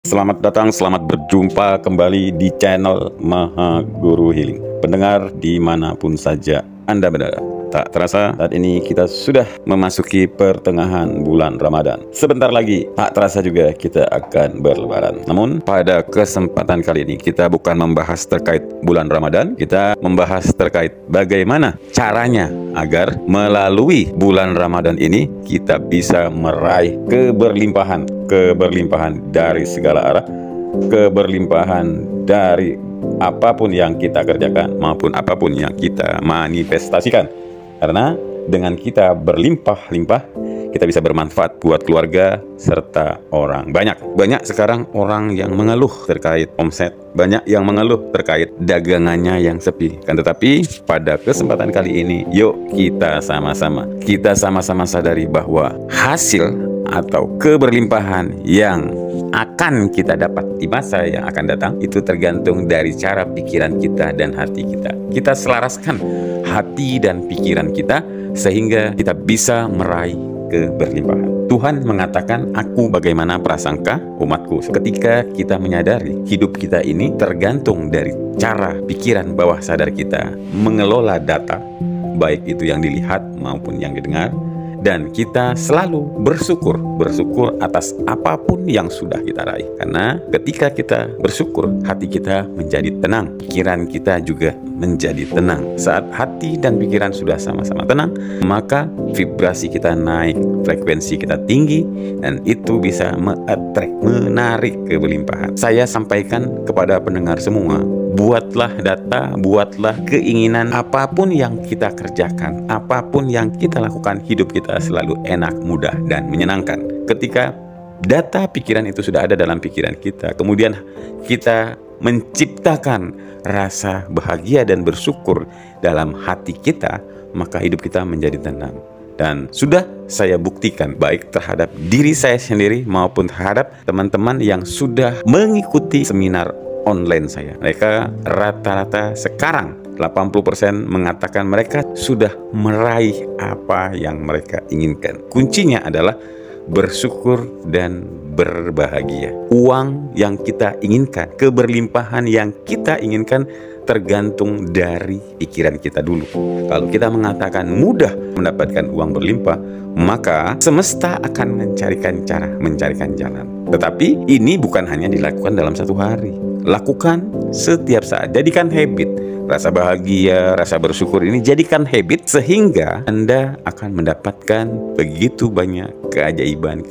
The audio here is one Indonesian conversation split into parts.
Selamat datang, selamat berjumpa kembali di channel Maha Guru Healing. Pendengar dimanapun saja Anda berada, tak terasa saat ini kita sudah memasuki pertengahan bulan Ramadan. Sebentar lagi, tak terasa juga kita akan berlebaran. Namun pada kesempatan kali ini kita bukan membahas terkait bulan Ramadan, kita membahas terkait bagaimana caranya agar melalui bulan Ramadan ini kita bisa meraih keberlimpahan dari segala arah, keberlimpahan dari apapun yang kita kerjakan maupun apapun yang kita manifestasikan. Karena dengan kita berlimpah-limpah, kita bisa bermanfaat buat keluarga serta orang banyak. Banyak sekarang orang yang mengeluh terkait omset, banyak yang mengeluh terkait dagangannya yang sepi. Kan tetapi pada kesempatan kali ini, yuk kita sama-sama sadari bahwa hasil atau keberlimpahan yang akan kita dapat di masa yang akan datang itu tergantung dari cara pikiran kita dan hati kita. Kita selaraskan hati dan pikiran kita sehingga kita bisa meraih keberlimpahan. Tuhan mengatakan, "Aku bagaimana prasangka umatku." Ketika kita menyadari hidup kita ini tergantung dari cara pikiran bawah sadar kita mengelola data, baik itu yang dilihat maupun yang didengar, dan kita selalu bersyukur atas apapun yang sudah kita raih. Karena ketika kita bersyukur, hati kita menjadi tenang, pikiran kita juga menjadi tenang. Saat hati dan pikiran sudah sama-sama tenang, maka vibrasi kita naik, frekuensi kita tinggi, dan itu bisa menarik keberlimpahan. Saya sampaikan kepada pendengar semua, buatlah data, buatlah keinginan apapun yang kita kerjakan, apapun yang kita lakukan, hidup kita selalu enak, mudah, dan menyenangkan. Ketika data pikiran itu sudah ada dalam pikiran kita, kemudian kita menciptakan rasa bahagia dan bersyukur dalam hati kita, maka hidup kita menjadi tenang. Dan sudah saya buktikan baik terhadap diri saya sendiri maupun terhadap teman-teman yang sudah mengikuti seminar online saya. Mereka rata-rata sekarang 80% mengatakan mereka sudah meraih apa yang mereka inginkan. Kuncinya adalah bersyukur dan berbahagia. Uang yang kita inginkan, keberlimpahan yang kita inginkan tergantung dari pikiran kita dulu. Kalau kita mengatakan mudah mendapatkan uang berlimpah, maka semesta akan mencarikan cara, mencarikan jalan. Tetapi ini bukan hanya dilakukan dalam satu hari. Lakukan setiap saat, jadikan habit. Rasa bahagia, rasa bersyukur ini jadikan habit sehingga Anda akan mendapatkan begitu banyak keajaiban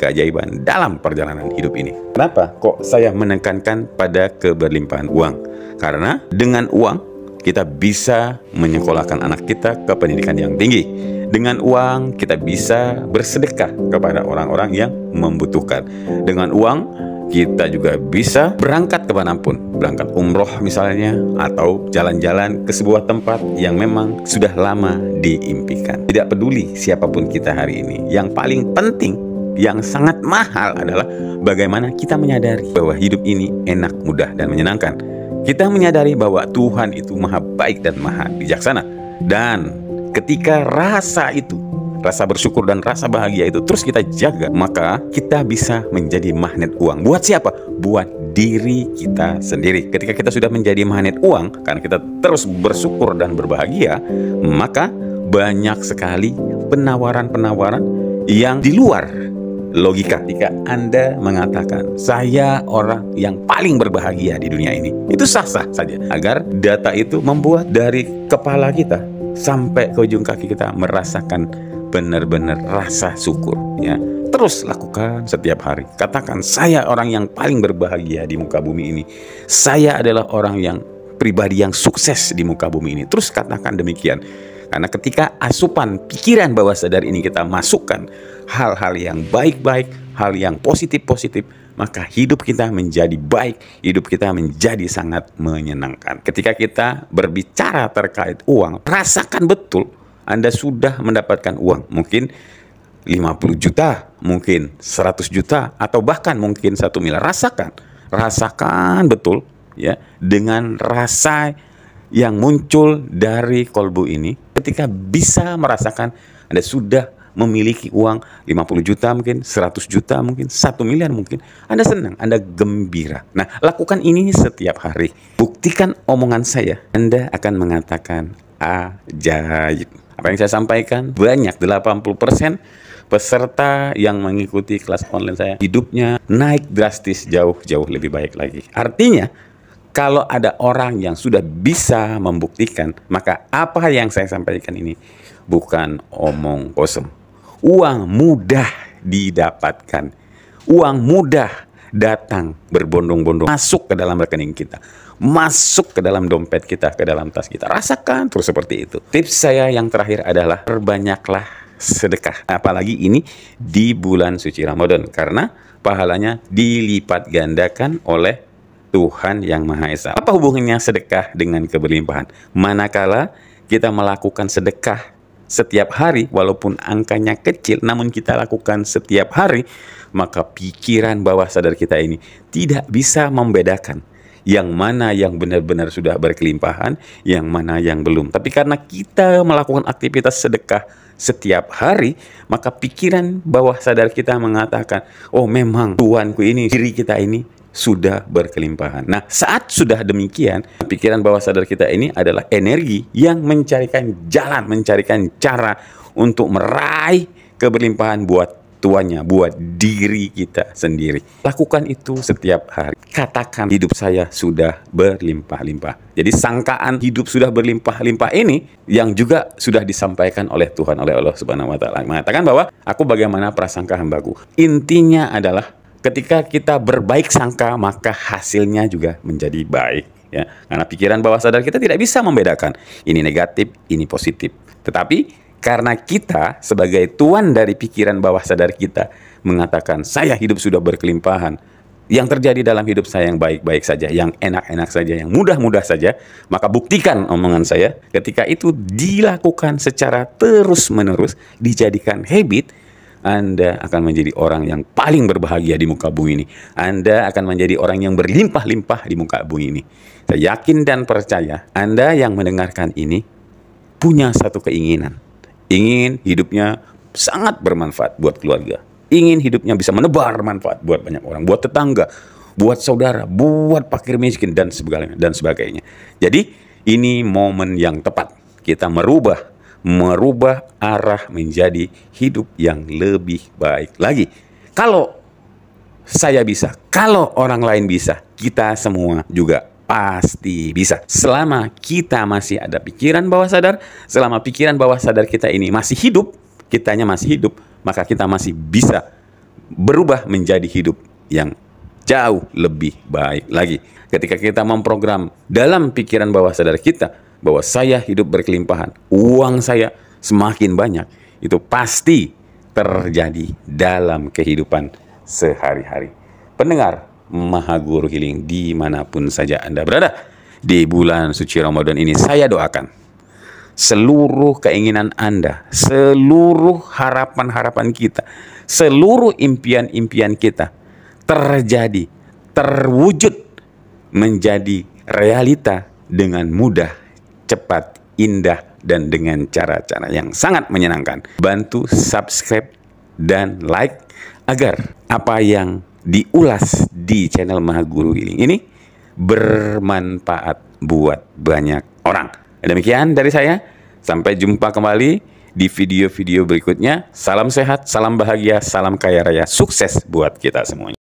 dalam perjalanan hidup ini. Kenapa kok saya menekankan pada keberlimpahan uang? Karena dengan uang kita bisa menyekolahkan anak kita ke pendidikan yang tinggi. Dengan uang kita bisa bersedekah kepada orang-orang yang membutuhkan. Dengan uang kita juga bisa berangkat kemanapun, berangkat umroh misalnya, atau jalan-jalan ke sebuah tempat yang memang sudah lama diimpikan. Tidak peduli siapapun kita hari ini, yang paling penting, yang sangat mahal adalah bagaimana kita menyadari bahwa hidup ini enak, mudah, dan menyenangkan. Kita menyadari bahwa Tuhan itu maha baik dan maha bijaksana. Dan ketika rasa itu, rasa bersyukur dan rasa bahagia itu terus kita jaga, maka kita bisa menjadi magnet uang. Buat siapa? Buat diri kita sendiri. Ketika kita sudah menjadi magnet uang, karena kita terus bersyukur dan berbahagia, maka banyak sekali penawaran-penawaran yang di luar logika. Ketika Anda mengatakan, "Saya orang yang paling berbahagia di dunia ini," itu sah-sah saja. Agar data itu membuat dari kepala kita sampai ke ujung kaki kita merasakan benar-benar rasa syukur, ya. Terus lakukan setiap hari. Katakan, "Saya orang yang paling berbahagia di muka bumi ini. Saya adalah orang yang pribadi yang sukses di muka bumi ini." Terus katakan demikian. Karena ketika asupan pikiran bawah sadar ini kita masukkan hal-hal yang baik-baik, hal yang positif-positif, maka hidup kita menjadi baik, hidup kita menjadi sangat menyenangkan. Ketika kita berbicara terkait uang, rasakan betul Anda sudah mendapatkan uang, mungkin 50 juta, mungkin 100 juta, atau bahkan mungkin 1 miliar. Rasakan betul, ya, dengan rasa yang muncul dari kolbu ini. Ketika bisa merasakan, Anda sudah memiliki uang 50 juta mungkin, 100 juta mungkin, 1 miliar mungkin. Anda senang, Anda gembira. Nah, lakukan ini setiap hari. Buktikan omongan saya. Anda akan mengatakan ajaib. Apa yang saya sampaikan, banyak 80% peserta yang mengikuti kelas online saya, hidupnya naik drastis, jauh-jauh lebih baik lagi. Artinya, kalau ada orang yang sudah bisa membuktikan, maka apa yang saya sampaikan ini bukan omong kosong. Uang mudah didapatkan. Uang mudah datang berbondong-bondong masuk ke dalam rekening kita, masuk ke dalam dompet kita, ke dalam tas kita. Rasakan terus seperti itu. Tips saya yang terakhir adalah perbanyaklah sedekah. Apalagi ini di bulan suci Ramadan, karena pahalanya dilipat gandakan oleh Tuhan Yang Maha Esa. Apa hubungannya sedekah dengan keberlimpahan? Manakala kita melakukan sedekah setiap hari, walaupun angkanya kecil, namun kita lakukan setiap hari, maka pikiran bawah sadar kita ini tidak bisa membedakan yang mana yang benar-benar sudah berkelimpahan, yang mana yang belum. Tapi karena kita melakukan aktivitas sedekah setiap hari, maka pikiran bawah sadar kita mengatakan, oh memang Tuanku ini, diri kita ini sudah berkelimpahan. Nah, saat sudah demikian, pikiran bawah sadar kita ini adalah energi yang mencarikan jalan, mencarikan cara untuk meraih keberlimpahan buat tuannya, buat diri kita sendiri. Lakukan itu setiap hari. Katakan, hidup saya sudah berlimpah-limpah. Jadi sangkaan hidup sudah berlimpah-limpah ini yang juga sudah disampaikan oleh Tuhan, oleh Allah Subhanahu wa Ta'ala. Mengatakan bahwa aku bagaimana prasangka hambaku. Intinya adalah ketika kita berbaik sangka, maka hasilnya juga menjadi baik. Ya, karena pikiran bawah sadar kita tidak bisa membedakan ini negatif, ini positif. Tetapi karena kita sebagai tuan dari pikiran bawah sadar kita mengatakan, saya hidup sudah berkelimpahan, yang terjadi dalam hidup saya yang baik-baik saja, yang enak-enak saja, yang mudah-mudah saja, maka buktikan omongan saya. Ketika itu dilakukan secara terus-menerus, dijadikan habit, Anda akan menjadi orang yang paling berbahagia di muka bumi ini. Anda akan menjadi orang yang berlimpah-limpah di muka bumi ini. Saya yakin dan percaya Anda yang mendengarkan ini punya satu keinginan. Ingin hidupnya sangat bermanfaat buat keluarga. Ingin hidupnya bisa menebar manfaat buat banyak orang, buat tetangga, buat saudara, buat fakir miskin, dan sebagainya. Jadi ini momen yang tepat kita merubah arah menjadi hidup yang lebih baik lagi. Kalau saya bisa, kalau orang lain bisa, kita semua juga pasti bisa. Selama kita masih ada pikiran bawah sadar, selama pikiran bawah sadar kita ini masih hidup, kitanya masih hidup, maka kita masih bisa berubah menjadi hidup yang jauh lebih baik lagi. Ketika kita memprogram dalam pikiran bawah sadar kita bahwa saya hidup berkelimpahan, uang saya semakin banyak, itu pasti terjadi dalam kehidupan sehari-hari. Pendengar Maha Guru Healing dimanapun saja Anda berada, di bulan suci Ramadan ini saya doakan seluruh keinginan Anda, seluruh harapan-harapan kita, seluruh impian-impian kita terjadi, terwujud menjadi realita dengan mudah, cepat, indah, dan dengan cara-cara yang sangat menyenangkan. Bantu subscribe dan like agar apa yang diulas di channel Maha Guru Healing ini bermanfaat buat banyak orang. Demikian dari saya. Sampai jumpa kembali di video-video berikutnya. Salam sehat, salam bahagia, salam kaya raya, sukses buat kita semuanya.